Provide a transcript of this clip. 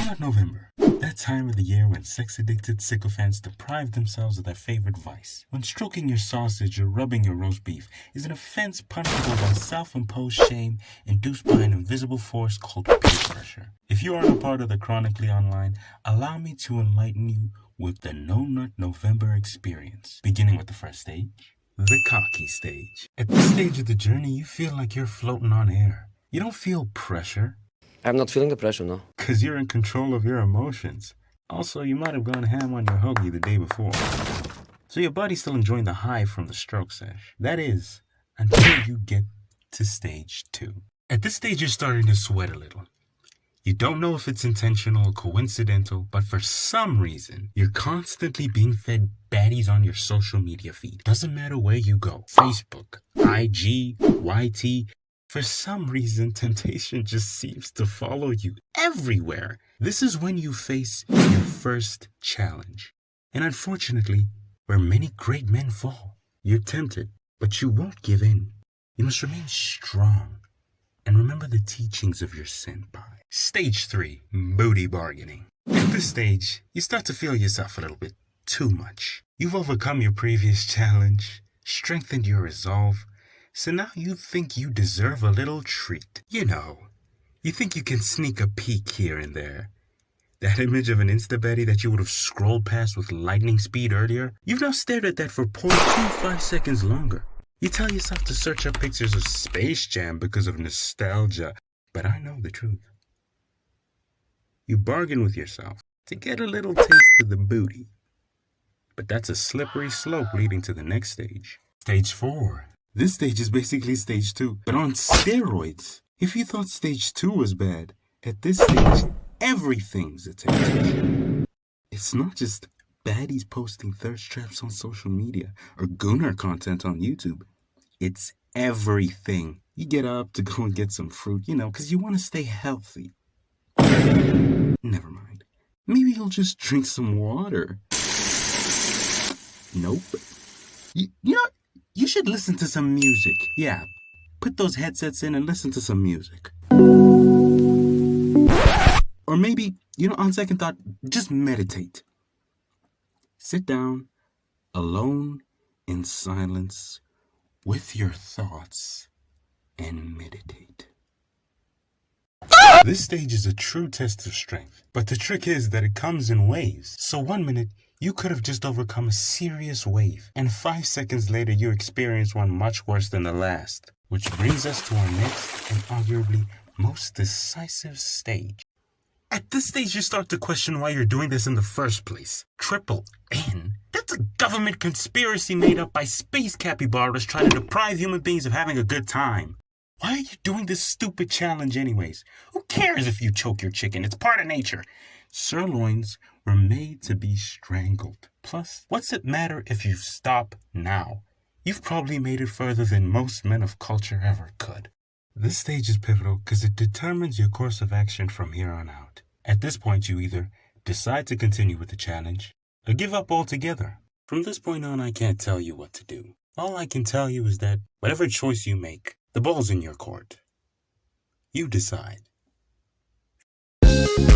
No-Nut November. That time of the year when sex-addicted sycophants deprive themselves of their favorite vice. When stroking your sausage or rubbing your roast beef is an offense punishable by self-imposed shame induced by an invisible force called peer pressure. If you aren't a part of the Chronically Online, allow me to enlighten you with the No-Nut November experience. Beginning with the first stage, the cocky stage. At this stage of the journey, you feel like you're floating on air. You don't feel pressure. I'm not feeling the pressure, no. Because you're in control of your emotions. Also, you might have gone ham on your hoagie the day before. So your body's still enjoying the high from the stroke sesh. That is, until you get to stage 2. At this stage, you're starting to sweat a little. You don't know if it's intentional or coincidental, but for some reason, you're constantly being fed baddies on your social media feed. Doesn't matter where you go. Facebook, IG, YT. For some reason, temptation just seems to follow you everywhere. This is when you face your first challenge. And unfortunately, where many great men fall. You're tempted, but you won't give in. You must remain strong and remember the teachings of your senpai. Stage 3, booty bargaining. At this stage, you start to feel yourself a little bit too much. You've overcome your previous challenge, strengthened your resolve, so now you think you deserve a little treat. You know, you think you can sneak a peek here and there. That image of an Insta-Betty that you would have scrolled past with lightning speed earlier, you've now stared at that for 0.25 seconds longer. You tell yourself to search up pictures of Space Jam because of nostalgia, but I know the truth. You bargain with yourself to get a little taste of the booty. But that's a slippery slope leading to the next stage. Stage 4. This stage is basically stage 2, but on steroids. If you thought stage 2 was bad, at this stage, everything's a temptation. It's not just baddies posting thirst traps on social media or gooner content on YouTube. It's everything. You get up to go and get some fruit, because you want to stay healthy. Never mind. Maybe you'll just drink some water. Nope. You should listen to some music. Yeah, put those headsets in and listen to some music. Or maybe, on second thought, just meditate. Sit down, alone, in silence, with your thoughts, and meditate. This stage is a true test of strength, but the trick is that it comes in waves. So 1 minute, you could have just overcome a serious wave, and 5 seconds later you experience one much worse than the last. Which brings us to our next and arguably most decisive stage. At this stage you start to question why you're doing this in the first place. Triple N? That's a government conspiracy made up by space capybaras trying to deprive human beings of having a good time. Why are you doing this stupid challenge anyways? Who cares if you choke your chicken? It's part of nature. Sirloins were made to be strangled. Plus, what's it matter if you stop now? You've probably made it further than most men of culture ever could. This stage is pivotal because it determines your course of action from here on out. At this point, you either decide to continue with the challenge or give up altogether. From this point on, I can't tell you what to do. All I can tell you is that whatever choice you make, the ball's in your court. You decide. Housing.